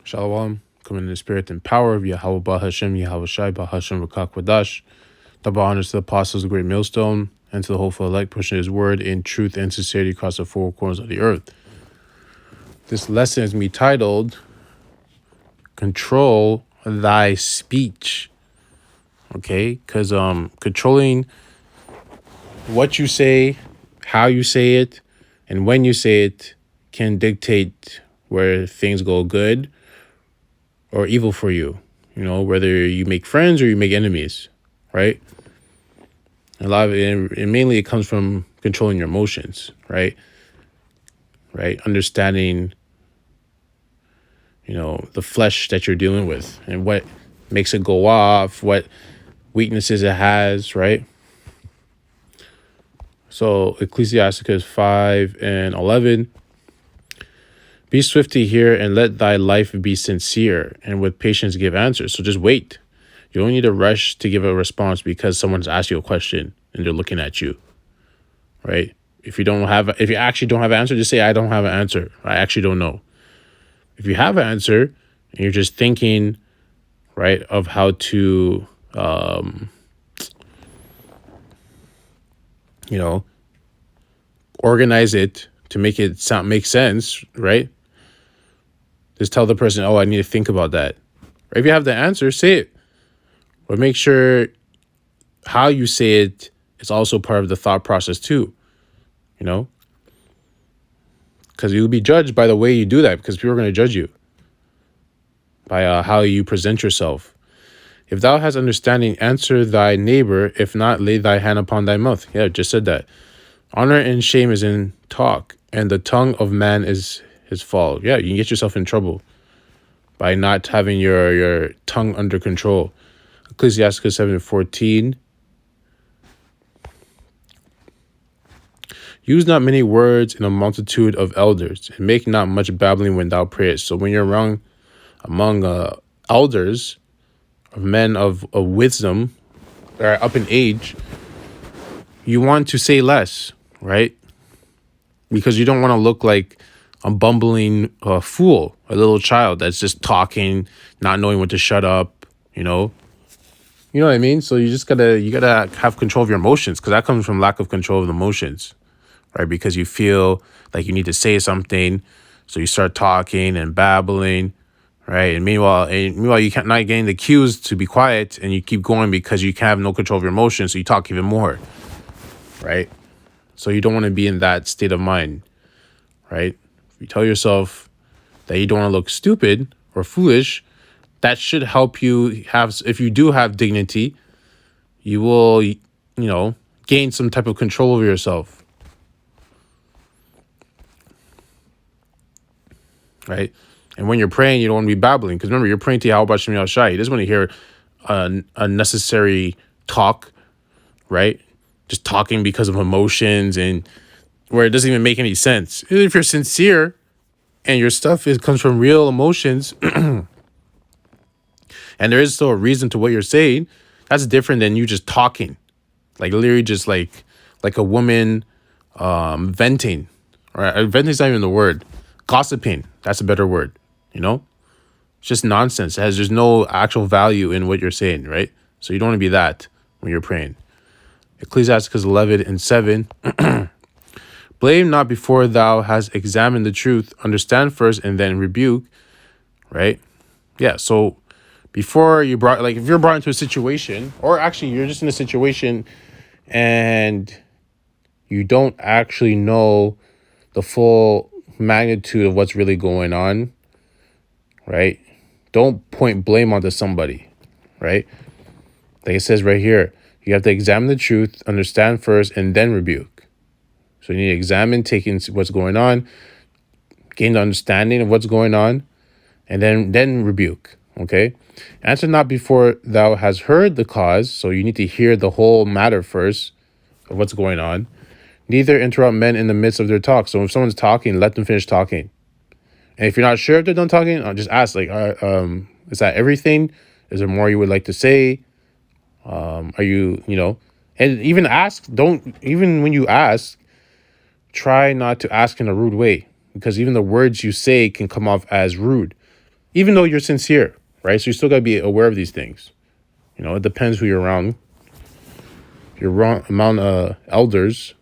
Shalom, come in the spirit and power of Yahweh Bahashem, Yahweh Shai Bahashem Rakakwadash. Double honors to the apostles of the great millstone and to the hopeful elect, pushing his word in truth and sincerity across the four corners of the earth. This lesson is me titled, Control Thy Speech. Okay, because controlling what you say, how you say it, and when you say it can dictate where things go good or evil for you, whether you make friends or you make enemies, right? A lot of it, and mainly it comes from controlling your emotions, right? Understanding, the flesh that you're dealing with and what makes it go off, what weaknesses it has, right? So Ecclesiasticus 5:11. Be swift to hear and let thy life be sincere, and with patience give answers. So just wait. You don't need to rush to give a response because someone's asked you a question and they're looking at you, right? If you actually don't have an answer, just say, I don't have an answer. I actually don't know. If you have an answer and you're just thinking, right, of how to, organize it to make it make sense, right? Just tell the person, I need to think about that. Or if you have the answer, say it. But make sure how you say it is also part of the thought process too, because you'll be judged by the way you do that, because people are going to judge you by how you present yourself. If thou hast understanding, answer thy neighbor. If not, lay thy hand upon thy mouth. Yeah, just said that. Honor and shame is in talk, and the tongue of man is his fall. Yeah, you can get yourself in trouble by not having your tongue under control. Ecclesiasticus 7:14. Use not many words in a multitude of elders, and make not much babbling when thou prayest. So when you're among elders, of men of wisdom that are up in age, you want to say less, right? Because you don't want to look like a bumbling fool, a little child that's just talking, not knowing when to shut up, You know what I mean? So you gotta have control of your emotions, because that comes from lack of control of the emotions, right? Because you feel like you need to say something, so you start talking and babbling, right? And meanwhile, you can't not getting the cues to be quiet, and you keep going because you have no control of your emotions, so you talk even more, right? So you don't want to be in that state of mind, right? If you tell yourself that you don't want to look stupid or foolish, that should help you if you do have dignity, you will, gain some type of control over yourself, right? And when you're praying, you don't want to be babbling, because remember, you're praying to Yahweh Shem Yahweh Shai. He doesn't want to hear unnecessary talk, right? Just talking because of emotions and where it doesn't even make any sense. If you're sincere and your stuff comes from real emotions, and there is still a reason to what you're saying, that's different than you just talking, like literally just like a woman venting. Right? Venting's not even the word. Gossiping, that's a better word. It's just nonsense. There's no actual value in what you're saying, right? So you don't want to be that when you're praying. Ecclesiasticus 11:7. Blame not before thou hast examined the truth. Understand first and then rebuke, right? Yeah, so before if you're brought into a situation, or actually you're just in a situation and you don't actually know the full magnitude of what's really going on, right? Don't point blame onto somebody, right? Like it says right here, you have to examine the truth, understand first, and then rebuke. So you need to examine, taking what's going on, gain the understanding of what's going on, and then rebuke, okay? Answer not before thou hast heard the cause, so you need to hear the whole matter first of what's going on. Neither interrupt men in the midst of their talk. So if someone's talking, let them finish talking. And if you're not sure if they're done talking, just ask, is that everything? Is there more you would like to say? Are you, and even even when you ask, try not to ask in a rude way, because even the words you say can come off as rude. even though you're sincere, right? So you still got to be aware of these things. It depends who you're around. If you're around elders,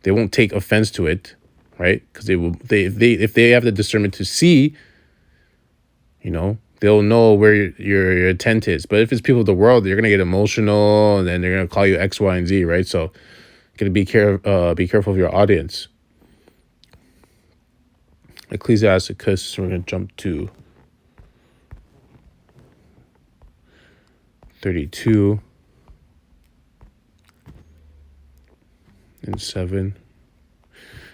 they won't take offense to it, right? Because if they have the discernment to see, they'll know where your intent is. But if it's people of the world, you're gonna get emotional, and then they're gonna call you X, Y, and Z, right? So, gotta be careful of your audience. Ecclesiasticus. We're gonna jump to 32 and 7.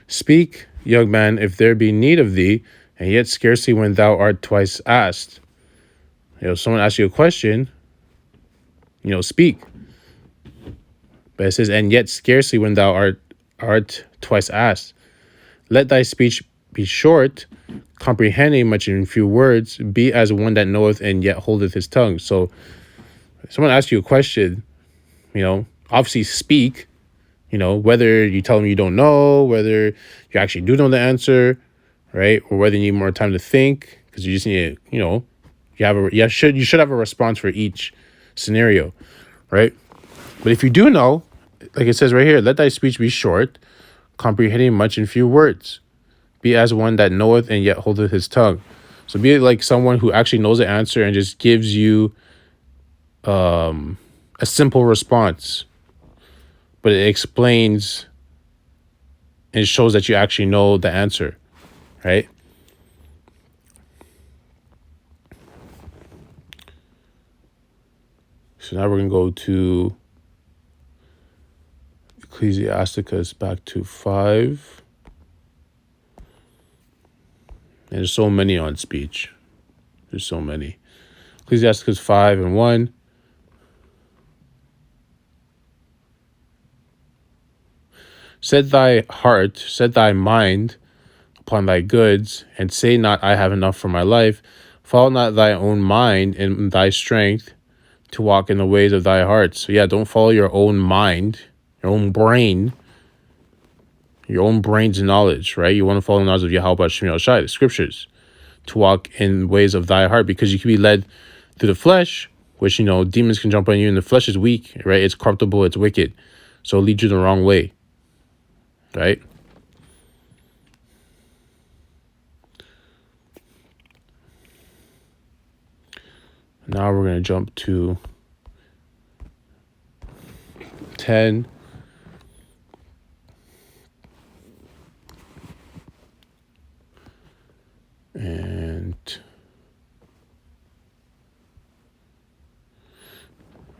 Speak, young man, if there be need of thee, and yet scarcely when thou art twice asked. Someone asks you a question, speak. But it says, and yet scarcely when thou art twice asked. Let thy speech be short, comprehending much in few words, be as one that knoweth and yet holdeth his tongue. So if someone asks you a question, obviously speak, whether you tell them you don't know, whether you actually do know the answer, right? Or whether you need more time to think, because you just need to, you should have a response for each scenario, right? But if you do know, like it says right here, let thy speech be short, comprehending much in few words. Be as one that knoweth and yet holdeth his tongue. So be like someone who actually knows the answer and just gives you a simple response, but it explains and it shows that you actually know the answer, right? So now we're going to go to Ecclesiasticus back to 5. And there's so many on speech. There's so many. Ecclesiasticus 5 and 1. Set thy mind upon thy goods, and say not, I have enough for my life. Follow not thy own mind and thy strength to walk in the ways of thy heart. So don't follow your own mind, your own brain, your own brain's knowledge, right? You want to follow the knowledge of Yahweh Shem Yahushai, the scriptures, to walk in ways of thy heart, because you can be led through the flesh, which, demons can jump on you, and the flesh is weak, right? It's corruptible, it's wicked. So it'll lead you the wrong way, right? Now we're going to jump to 10. And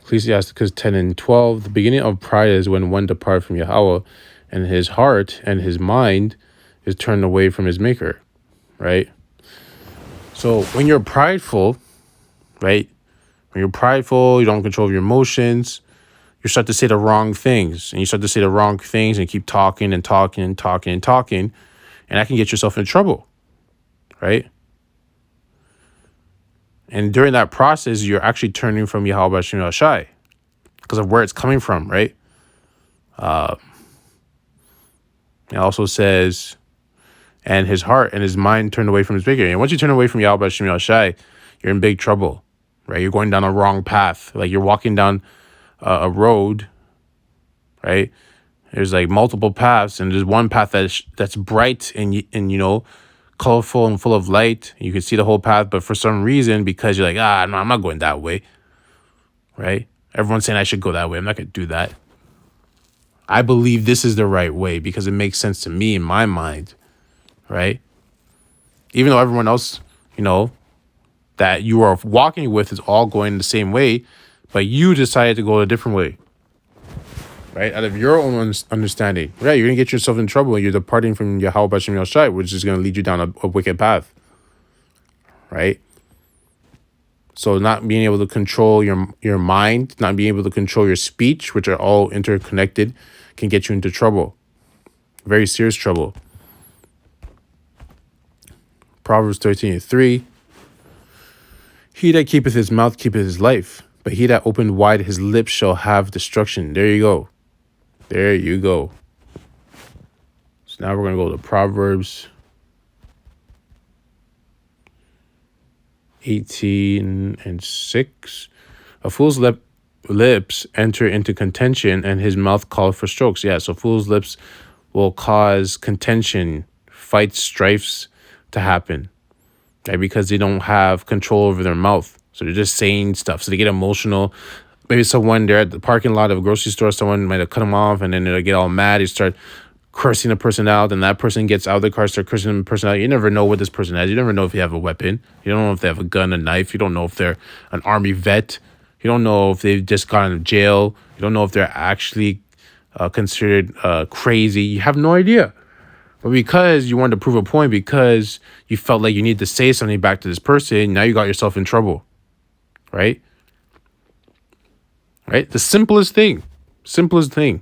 Ecclesiasticus 10 and 12. The beginning of pride is when one departs from Yahweh, and his heart and his mind is turned away from his maker, right? So when you're prideful, right? When you're prideful, you don't control your emotions, you start to say the wrong things. And you start to say the wrong things and keep talking and talking and talking and talking. And that can get yourself in trouble, right? And during that process, you're actually turning from Yahweh Shem Yahushai because of where it's coming from, right? It also says, and his heart and his mind turned away from his maker. And once you turn away from Yahweh Shem Yahushai, you're in big trouble, right? You're going down a wrong path. Like you're walking down a road, right? There's like multiple paths, and there's one path that's bright and colorful and full of light. You can see the whole path, but for some reason, because you're like, no, I'm not going that way, right? Everyone's saying I should go that way. I'm not going to do that. I believe this is the right way because it makes sense to me in my mind, right? Even though everyone else, that you are walking with is all going the same way, but you decided to go a different way, right? Out of your own understanding, right? You're going to get yourself in trouble and you're departing from Yahweh Shem Yahushai, which is going to lead you down a wicked path, right? So not being able to control your mind, not being able to control your speech, which are all interconnected, can get you into trouble. Very serious trouble. Proverbs 13:3. He that keepeth his mouth keepeth his life, but he that opened wide his lips shall have destruction. There you go. There you go. So now we're going to go to Proverbs 18 and 6. A fool's lips enter into contention, and his mouth calleth for strokes. Yeah, so fool's lips will cause contention, fights, strifes to happen, right? Because they don't have control over their mouth. So they're just saying stuff. So they get emotional. Maybe someone, they're at the parking lot of a grocery store, someone might have cut them off, and then they'll get all mad. You start cursing the person out, and that person gets out of the car, start cursing the person out. You never know what this person has. You never know if they have a weapon. You don't know if they have a gun, a knife. You don't know if they're an army vet. You don't know if they've just gotten out of jail. You don't know if they're actually considered crazy. You have no idea. But because you wanted to prove a point, because you felt like you need to say something back to this person, now you got yourself in trouble, right? Right? The simplest thing. Simplest thing.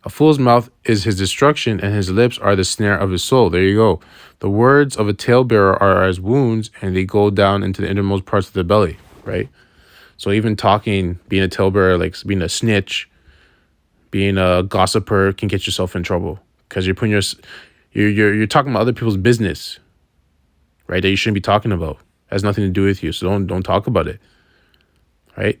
A fool's mouth is his destruction, and his lips are the snare of his soul. There you go. The words of a talebearer are as wounds, and they go down into the innermost parts of the belly, right? So even talking, being a talebearer, like being a snitch, being a gossiper, can get yourself in trouble because you're putting you're talking about other people's business, right? That you shouldn't be talking about. It has nothing to do with you, so don't talk about it, right?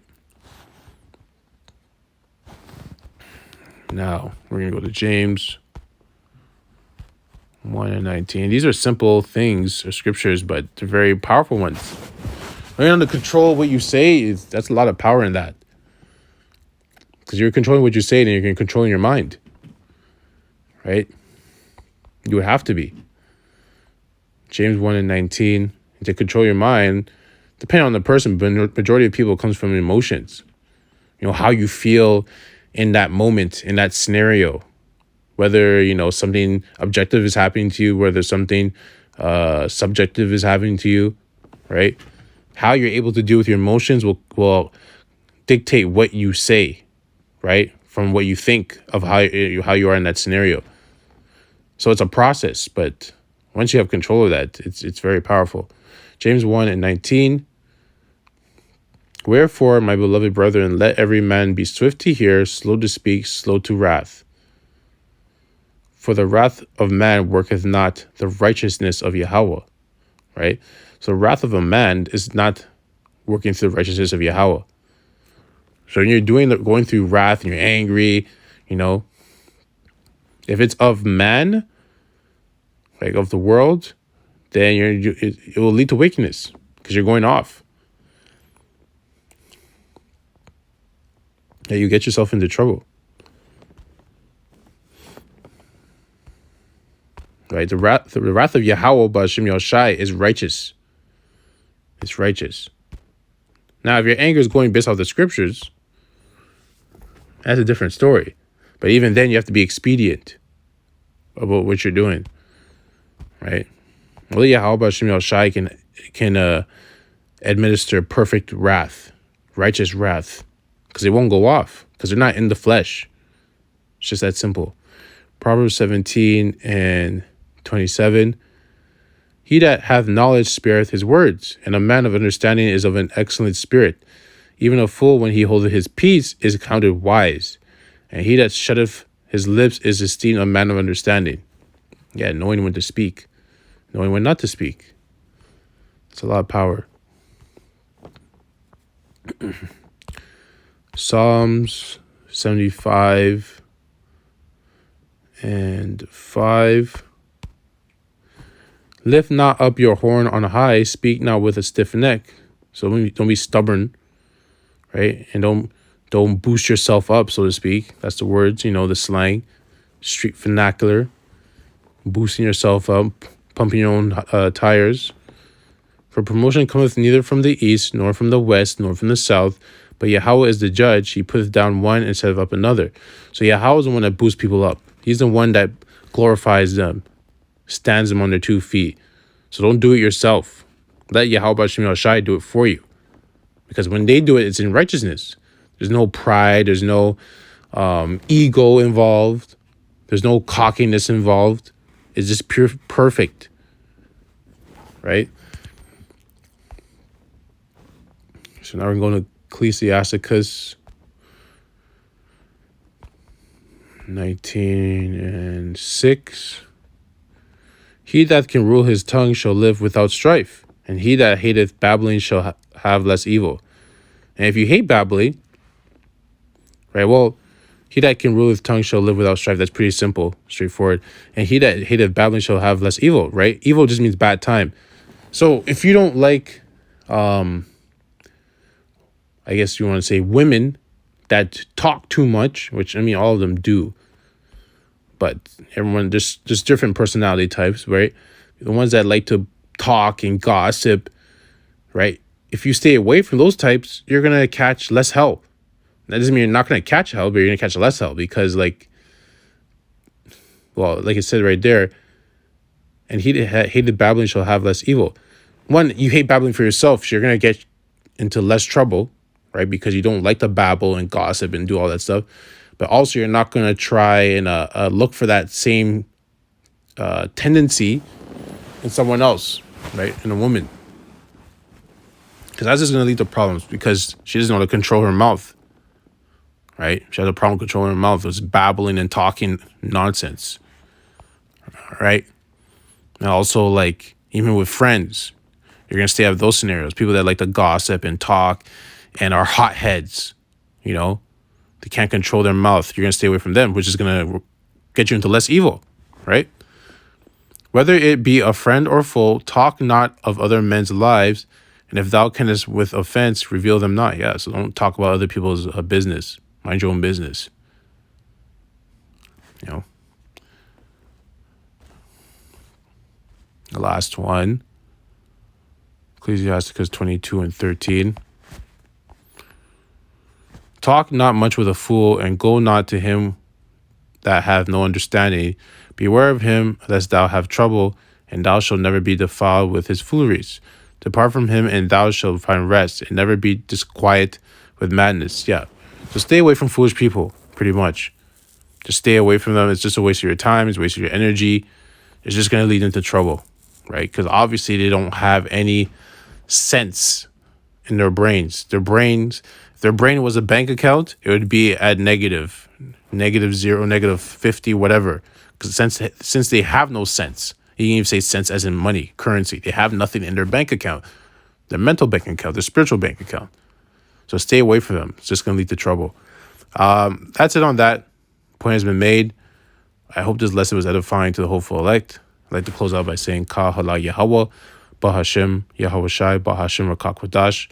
Now, we're going to go to James 1 and 19. These are simple things or scriptures, but they're very powerful ones. Learning to control what you say, that's a lot of power in that. Because you're controlling what you say, and you're controlling your mind. Right? You would have to be. James 1 and 19. To control your mind, depending on the person, but the majority of people comes from emotions. You know, how you feel in that moment, in that scenario, whether, you know, something objective is happening to you, whether something subjective is happening to you, right? How you're able to deal with your emotions will dictate what you say, right? From what you think of how you are in that scenario. So it's a process, but once you have control of that, it's very powerful. James 1 and 19. Wherefore, my beloved brethren, let every man be swift to hear, slow to speak, slow to wrath. For the wrath of man worketh not the righteousness of Yahweh. Right? So wrath of a man is not working through the righteousness of Yahweh. So when you're going through wrath and you're angry, you know, if it's of man, like of the world, then it will lead to wickedness because you're going off. Yeah, you get yourself into trouble. Right? The wrath of Yahweh Ba'Shem Yahushai is righteous. It's righteous. Now, if your anger is going based off the scriptures, that's a different story. But even then, you have to be expedient about what you're doing. Right? Only Yahweh Ba'Shem Yahushai can administer perfect wrath, righteous wrath. Because they won't go off. Because they're not in the flesh. It's just that simple. Proverbs 17 and 27. He that hath knowledge spareth his words, and a man of understanding is of an excellent spirit. Even a fool, when he holdeth his peace, is counted wise. And he that shutteth his lips is esteemed a man of understanding. Yeah, knowing when to speak. Knowing when not to speak. It's a lot of power. Psalms 75 and 5. Lift not up your horn on high, speak not with a stiff neck. So don't be stubborn, right? And don't boost yourself up, so to speak. That's the words, you know, the slang, street vernacular. Boosting yourself up, pumping your own tires. For promotion cometh neither from the east, nor from the west, nor from the south, but Yahweh is the judge. He putteth down one and setteth up another. So Yahweh is the one that boosts people up. He's the one that glorifies them, stands them on their 2 feet. So don't do it yourself. Let Yahweh Ba'Shem Yahushai do it for you. Because when they do it, it's in righteousness. There's no pride. There's no ego involved. There's no cockiness involved. It's just pure, perfect. Right? So now we're going to Ecclesiasticus 19 and 6. He that can rule his tongue shall live without strife, and he that hateth babbling shall have less evil. And if you hate babbling, right, well, he that can rule his tongue shall live without strife. That's pretty simple, straightforward. And he that hateth babbling shall have less evil, right? Evil just means bad time. So if you don't like, I guess you want to say women that talk too much, which I mean, all of them do, but everyone, there's different personality types, right? The ones that like to talk and gossip, right? If you stay away from those types, you're going to catch less hell. That doesn't mean you're not going to catch hell, but you're going to catch less hell because, like, well, like it said right there, and he that hated babbling shall have less evil. One, you hate babbling for yourself, so you're going to get into less trouble, right? Because you don't like to babble and gossip and do all that stuff. But also, you're not going to try and look for that same tendency in someone else, right? In a woman. Because that's just going to lead to problems because she doesn't know how to control her mouth, right? She has a problem controlling her mouth. It's babbling and talking nonsense, right? And also, like, even with friends, you're going to stay out of those scenarios. People that like to gossip and talk and are hotheads, you know, they can't control their mouth. You're going to stay away from them, which is going to get you into less evil, right? Whether it be a friend or foe, talk not of other men's lives, and if thou canst with offense, reveal them not. Yeah, so don't talk about other people's business. Mind your own business. You know. The last one, Ecclesiasticus 22:13. Talk not much with a fool, and go not to him that hath no understanding. Beware of him, lest thou have trouble, and thou shalt never be defiled with his fooleries. Depart from him, and thou shalt find rest, and never be disquiet with madness. Yeah. So stay away from foolish people, pretty much. Just stay away from them. It's just a waste of your time. It's a waste of your energy. It's just going to lead into trouble, right? Because obviously they don't have any sense in their brains. If their brain was a bank account, it would be at negative 0, negative 50, whatever. Because since they have no sense, you can even say sense as in money, currency. They have nothing in their bank account, their mental bank account, their spiritual bank account. So stay away from them. It's just going to lead to trouble. That's it on that. Point has been made. I hope this lesson was edifying to the hopeful elect. I'd like to close out by saying, Ka hala Yahweh, Bahashem, Yahweh Shai, Bahashem Rakakwadash.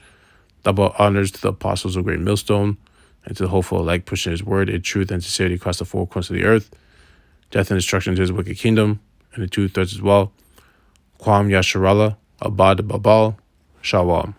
Double honors to the apostles of Great Millstone and to the hopeful elect pushing his word in truth and sincerity across the four corners of the earth. Death and destruction to his wicked kingdom and the two threats as well. Kwam Yasharallah, Abad Babal, Shalom.